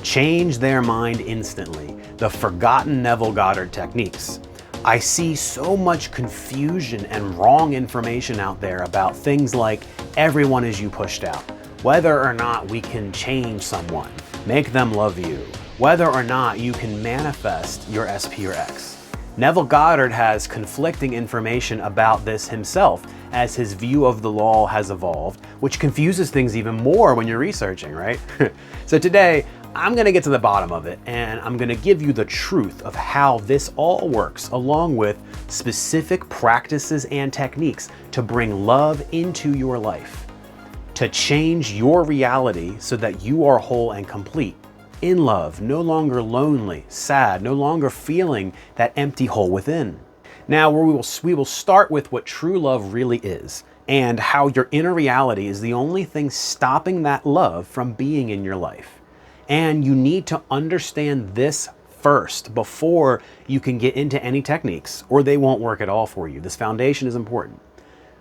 Change their mind instantly. The forgotten Neville Goddard techniques. I see so much confusion and wrong information out there about things like everyone is you pushed out, whether or not we can change someone, make them love you, whether or not you can manifest your SP or X. Neville Goddard has conflicting information about this himself as his view of the law has evolved, which confuses things even more when you're researching, right? So today, I'm gonna get to the bottom of it, and I'm gonna give you the truth of how this all works, along with specific practices and techniques to bring love into your life, to change your reality so that you are whole and complete, in love, no longer lonely, sad, no longer feeling that empty hole within. Now, we will start with what true love really is, and how your inner reality is the only thing stopping that love from being in your life. And you need to understand this first before you can get into any techniques, or they won't work at all for you. This foundation is important.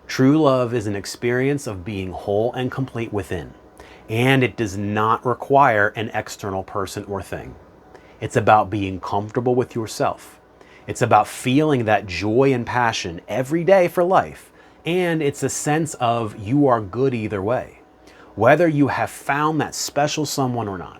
True love is an experience of being whole and complete within, and it does not require an external person or thing. It's about being comfortable with yourself. It's about feeling that joy and passion every day for life, and it's a sense of you are good either way, whether you have found that special someone or not.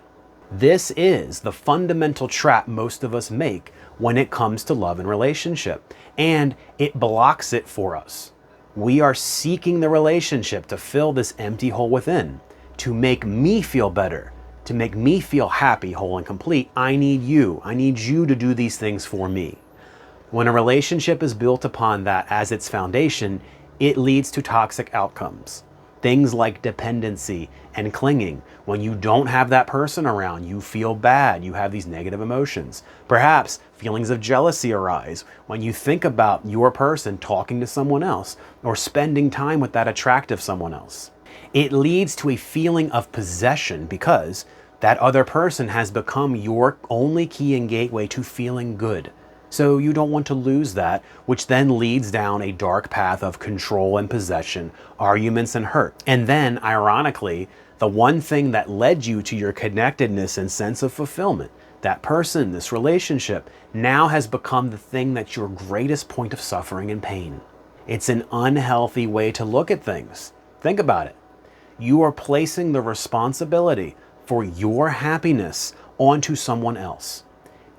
This is the fundamental trap most of us make when it comes to love and relationship, and it blocks it for us. We are seeking the relationship to fill this empty hole within, to make me feel better, to make me feel happy, whole, and complete. I need you. I need you to do these things for me. When a relationship is built upon that as its foundation, it leads to toxic outcomes. Things like dependency and clinging. When you don't have that person around, you feel bad, you have these negative emotions. Perhaps feelings of jealousy arise when you think about your person talking to someone else or spending time with that attractive someone else. It leads to a feeling of possession because that other person has become your only key and gateway to feeling good. So you don't want to lose that, which then leads down a dark path of control and possession, arguments and hurt. And then, ironically, the one thing that led you to your connectedness and sense of fulfillment, that person, this relationship, now has become the thing that's your greatest point of suffering and pain. It's an unhealthy way to look at things. Think about it. You are placing the responsibility for your happiness onto someone else.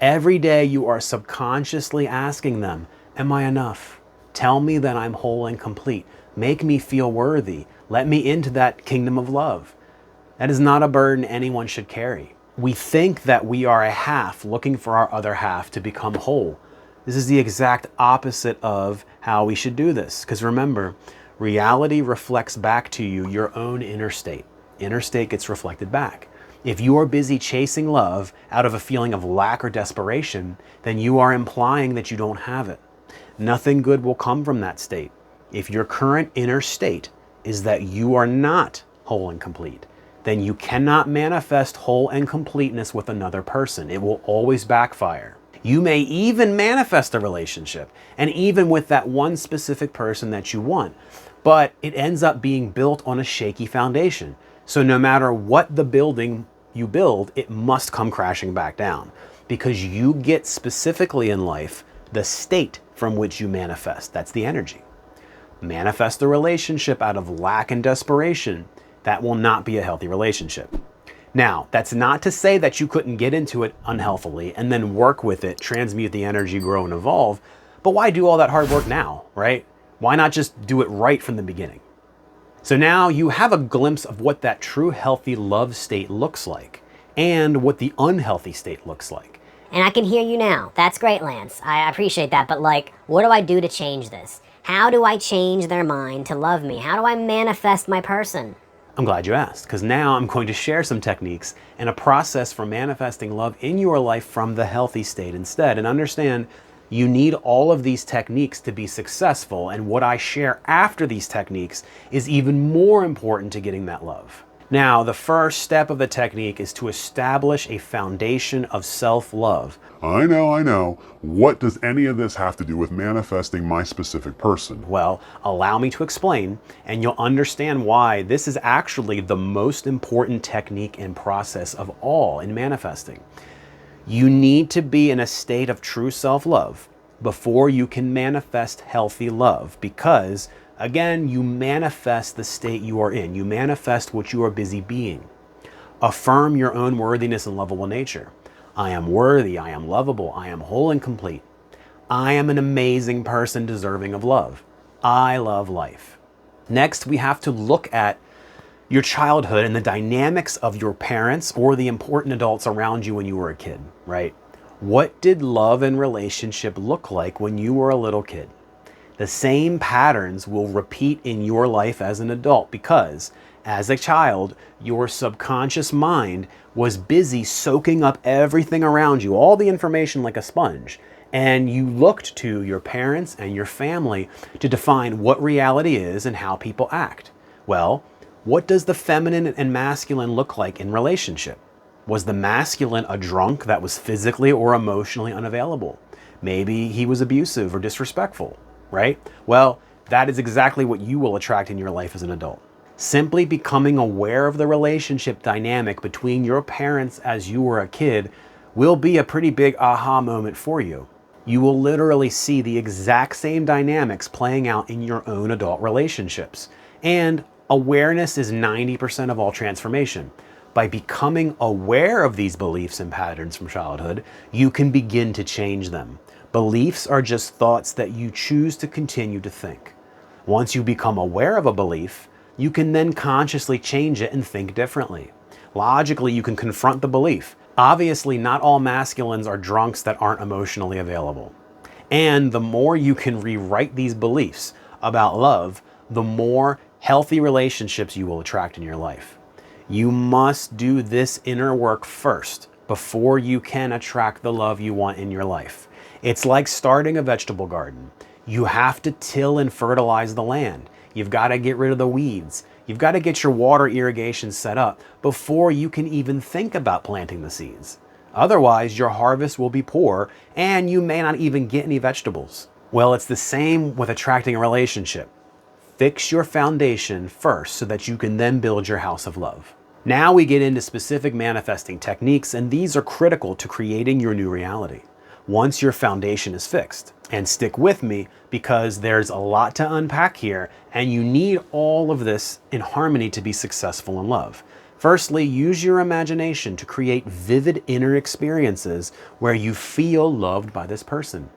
Every day you are subconsciously asking them, am I enough? Tell me that I'm whole and complete. Make me feel worthy. Let me into that kingdom of love. That is not a burden anyone should carry. We think that we are a half looking for our other half to become whole. This is the exact opposite of how we should do this. Because remember, reality reflects back to you your own inner state. Inner state gets reflected back. If you are busy chasing love out of a feeling of lack or desperation, then you are implying that you don't have it. Nothing good will come from that state. If your current inner state is that you are not whole and complete, then you cannot manifest whole and completeness with another person. It will always backfire. You may even manifest a relationship, and even with that one specific person that you want, but it ends up being built on a shaky foundation. So no matter what the building you build, it must come crashing back down, because you get specifically in life the state from which you manifest. That's the energy. Manifest a relationship out of lack and desperation. That will not be a healthy relationship. Now, that's not to say that you couldn't get into it unhealthily and then work with it, transmute the energy, grow and evolve. But why do all that hard work now, right? Why not just do it right from the beginning? So now you have a glimpse of what that true healthy love state looks like and what the unhealthy state looks like. And I can hear you now. That's great, Lance. I appreciate that. But what do I do to change this? How do I change their mind to love me? How do I manifest my person? I'm glad you asked, because now I'm going to share some techniques and a process for manifesting love in your life from the healthy state instead. And understand, you need all of these techniques to be successful, and what I share after these techniques is even more important to getting that love. Now, the first step of the technique is to establish a foundation of self-love. I know. What does any of this have to do with manifesting my specific person? Well, allow me to explain, and you'll understand why this is actually the most important technique and process of all in manifesting. You need to be in a state of true self-love before you can manifest healthy love, because again, you manifest the state you are in. You manifest what you are busy being. Affirm your own worthiness and lovable nature. I am worthy, I am lovable, I am whole and complete. I am an amazing person deserving of love. I love life. Next, we have to look at your childhood and the dynamics of your parents or the important adults around you when you were a kid, right? What did love and relationship look like when you were a little kid? The same patterns will repeat in your life as an adult because, as a child, your subconscious mind was busy soaking up everything around you, all the information like a sponge, and you looked to your parents and your family to define what reality is and how people act. Well, what does the feminine and masculine look like in relationship? Was the masculine a drunk that was physically or emotionally unavailable? Maybe he was abusive or disrespectful, right? Well, that is exactly what you will attract in your life as an adult. Simply becoming aware of the relationship dynamic between your parents as you were a kid will be a pretty big aha moment for you. You will literally see the exact same dynamics playing out in your own adult relationships. And awareness is 90% of all transformation. By becoming aware of these beliefs and patterns from childhood, you can begin to change them. Beliefs are just thoughts that you choose to continue to think. Once you become aware of a belief, you can then consciously change it and think differently. Logically, you can confront the belief. Obviously, not all masculines are drunks that aren't emotionally available. And the more you can rewrite these beliefs about love, the more healthy relationships you will attract in your life. You must do this inner work first before you can attract the love you want in your life. It's like starting a vegetable garden. You have to till and fertilize the land. You've got to get rid of the weeds. You've got to get your water irrigation set up before you can even think about planting the seeds. Otherwise, your harvest will be poor and you may not even get any vegetables. Well, it's the same with attracting a relationship. Fix your foundation first so that you can then build your house of love. Now we get into specific manifesting techniques, and these are critical to creating your new reality once your foundation is fixed. And stick with me because there's a lot to unpack here, and you need all of this in harmony to be successful in love. Firstly, use your imagination to create vivid inner experiences where you feel loved by this person.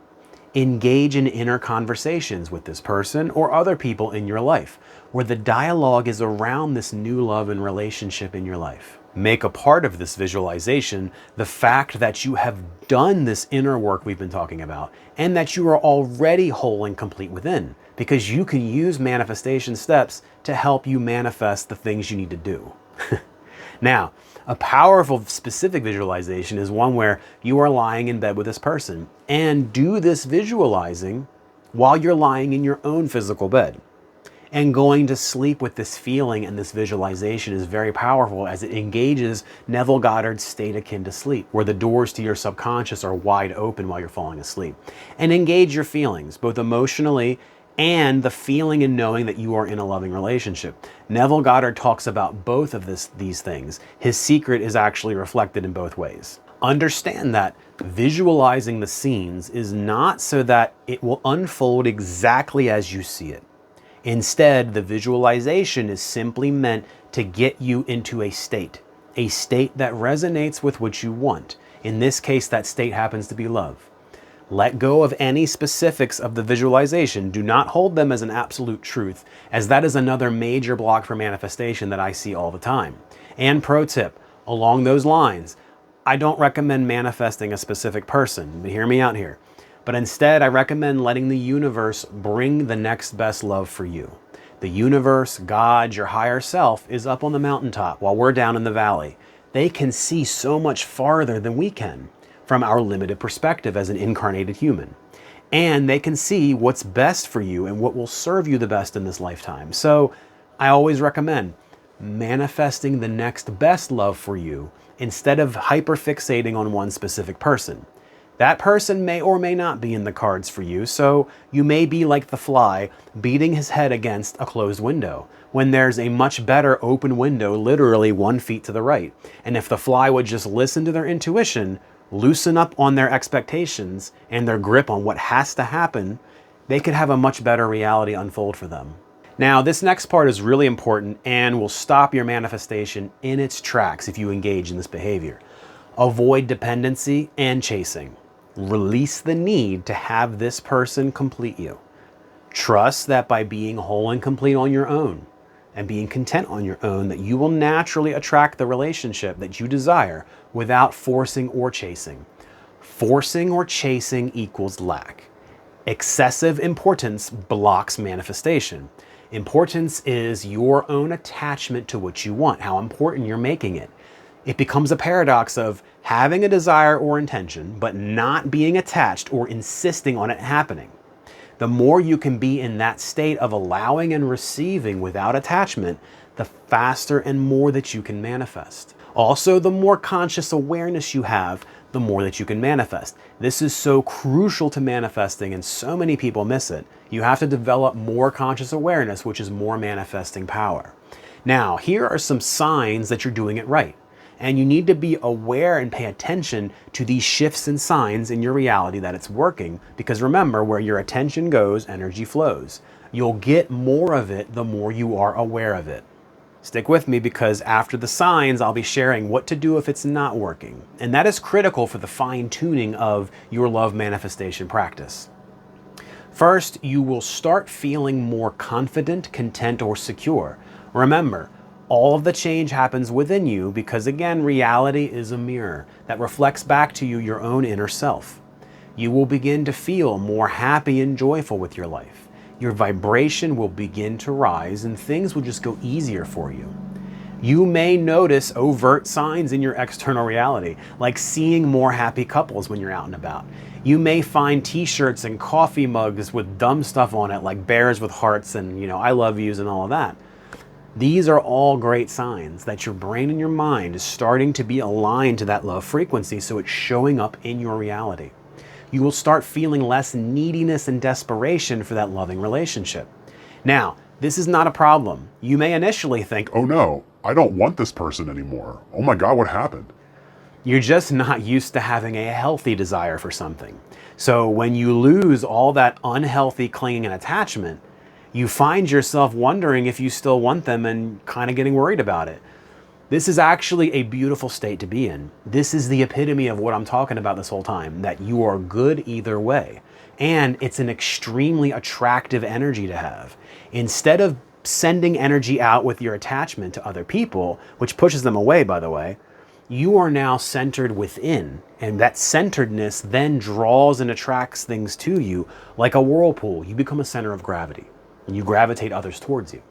Engage in inner conversations with this person or other people in your life, where the dialogue is around this new love and relationship in your life. Make a part of this visualization the fact that you have done this inner work we've been talking about, and that you are already whole and complete within, because you can use manifestation steps to help you manifest the things you need to do. Now, a powerful specific visualization is one where you are lying in bed with this person, and do this visualizing while you're lying in your own physical bed. And going to sleep with this feeling and this visualization is very powerful, as it engages Neville Goddard's state akin to sleep, where the doors to your subconscious are wide open while you're falling asleep. And engage your feelings, both emotionally and the feeling and knowing that you are in a loving relationship. Neville Goddard talks about both of these things. His secret is actually reflected in both ways. Understand that visualizing the scenes is not so that it will unfold exactly as you see it. Instead, the visualization is simply meant to get you into a state that resonates with what you want. In this case, that state happens to be love. Let go of any specifics of the visualization. Do not hold them as an absolute truth, as that is another major block for manifestation that I see all the time. And pro tip, along those lines, I don't recommend manifesting a specific person. Hear me out here. But instead, I recommend letting the universe bring the next best love for you. The universe, God, your higher self is up on the mountaintop while we're down in the valley. They can see so much farther than we can from our limited perspective as an incarnated human. And they can see what's best for you and what will serve you the best in this lifetime. So I always recommend manifesting the next best love for you instead of hyperfixating on one specific person. That person may or may not be in the cards for you, so you may be like the fly beating his head against a closed window when there's a much better open window literally 1 feet to the right. And if the fly would just listen to their intuition, loosen up on their expectations and their grip on what has to happen, they could have a much better reality unfold for them. Now, this next part is really important and will stop your manifestation in its tracks if you engage in this behavior. Avoid dependency and chasing. Release the need to have this person complete you. Trust that by being whole and complete on your own and being content on your own, that you will naturally attract the relationship that you desire without forcing or chasing. Forcing or chasing equals lack. Excessive importance blocks manifestation. Importance is your own attachment to what you want, how important you're making it. It becomes a paradox of having a desire or intention, but not being attached or insisting on it happening. The more you can be in that state of allowing and receiving without attachment, the faster and more that you can manifest. Also, the more conscious awareness you have, the more that you can manifest. This is so crucial to manifesting, and so many people miss it. You have to develop more conscious awareness, which is more manifesting power. Now, here are some signs that you're doing it right. And you need to be aware and pay attention to these shifts and signs in your reality that it's working, because remember, where your attention goes, energy flows. You'll get more of it the more you are aware of it. Stick with me, because after the signs, I'll be sharing what to do if it's not working. And that is critical for the fine-tuning of your love manifestation practice. First, you will start feeling more confident, content, or secure. Remember, all of the change happens within you because, again, reality is a mirror that reflects back to you your own inner self. You will begin to feel more happy and joyful with your life. Your vibration will begin to rise and things will just go easier for you. You may notice overt signs in your external reality, like seeing more happy couples when you're out and about. You may find t-shirts and coffee mugs with dumb stuff on it, like bears with hearts and, I love yous and all of that. These are all great signs that your brain and your mind is starting to be aligned to that love frequency, so it's showing up in your reality. You will start feeling less neediness and desperation for that loving relationship. Now, this is not a problem. You may initially think, Oh no, I don't want this person anymore. Oh my God, what happened? You're just not used to having a healthy desire for something. So when you lose all that unhealthy clinging and attachment, you find yourself wondering if you still want them and kind of getting worried about it. This is actually a beautiful state to be in. This is the epitome of what I'm talking about this whole time, that you are good either way. And it's an extremely attractive energy to have. Instead of sending energy out with your attachment to other people, which pushes them away, by the way, you are now centered within, and that centeredness then draws and attracts things to you like a whirlpool. You become a center of gravity. And you gravitate others towards you.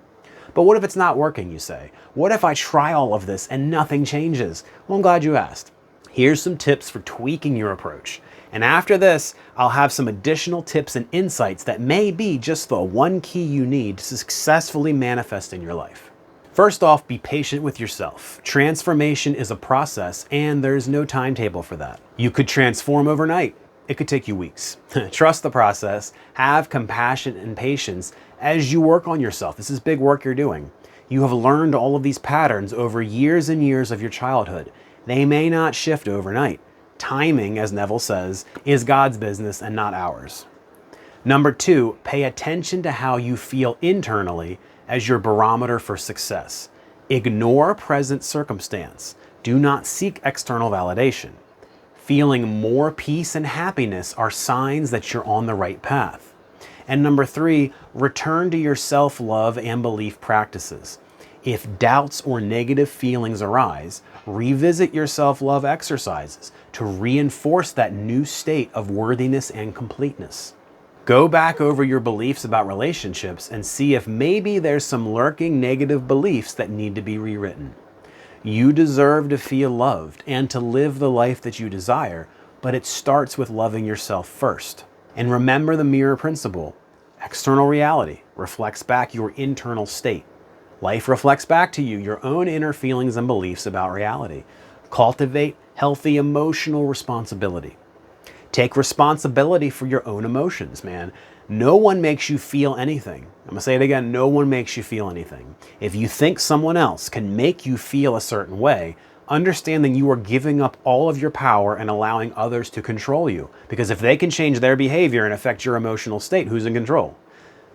But what if it's not working, you say? What if I try all of this and nothing changes? Well, I'm glad you asked. Here's some tips for tweaking your approach. And after this, I'll have some additional tips and insights that may be just the one key you need to successfully manifest in your life. First off, be patient with yourself. Transformation is a process, and there's no timetable for that. You could transform overnight. It could take you weeks. Trust the process, have compassion and patience as you work on yourself. This is big work you're doing. You have learned all of these patterns over years and years of your childhood. They may not shift overnight. Timing, as Neville says, is God's business and not ours. Number 2, pay attention to how you feel internally as your barometer for success. Ignore present circumstance. Do not seek external validation. Feeling more peace and happiness are signs that you're on the right path. And number 3, return to your self-love and belief practices. If doubts or negative feelings arise, revisit your self-love exercises to reinforce that new state of worthiness and completeness. Go back over your beliefs about relationships and see if maybe there's some lurking negative beliefs that need to be rewritten. You deserve to feel loved and to live the life that you desire, but it starts with loving yourself first. And remember the mirror principle. External reality reflects back your internal state. Life reflects back to you your own inner feelings and beliefs about reality. Cultivate healthy emotional responsibility. Take responsibility for your own emotions, man. No one makes you feel anything. I'm gonna say it again, no one makes you feel anything. If you think someone else can make you feel a certain way, understand that you are giving up all of your power and allowing others to control you. Because if they can change their behavior and affect your emotional state, who's in control?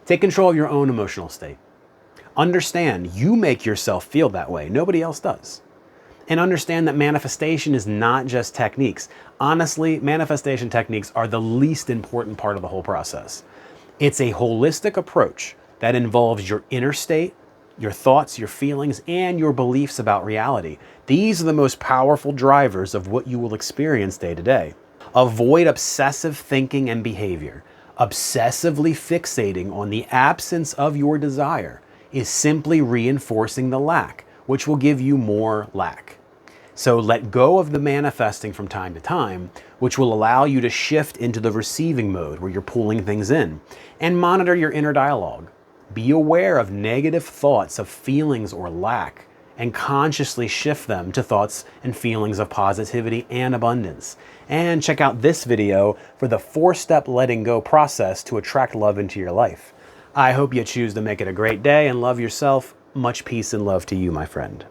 Take control of your own emotional state. Understand you make yourself feel that way. Nobody else does. And understand that manifestation is not just techniques. Honestly, manifestation techniques are the least important part of the whole process. It's a holistic approach that involves your inner state, your thoughts, your feelings, and your beliefs about reality. These are the most powerful drivers of what you will experience day to day. Avoid obsessive thinking and behavior. Obsessively fixating on the absence of your desire is simply reinforcing the lack, which will give you more lack. So let go of the manifesting from time to time, which will allow you to shift into the receiving mode where you're pulling things in, and monitor your inner dialogue. Be aware of negative thoughts of feelings or lack, and consciously shift them to thoughts and feelings of positivity and abundance. And check out this video for the 4-step letting go process to attract love into your life. I hope you choose to make it a great day and love yourself. Much peace and love to you, my friend.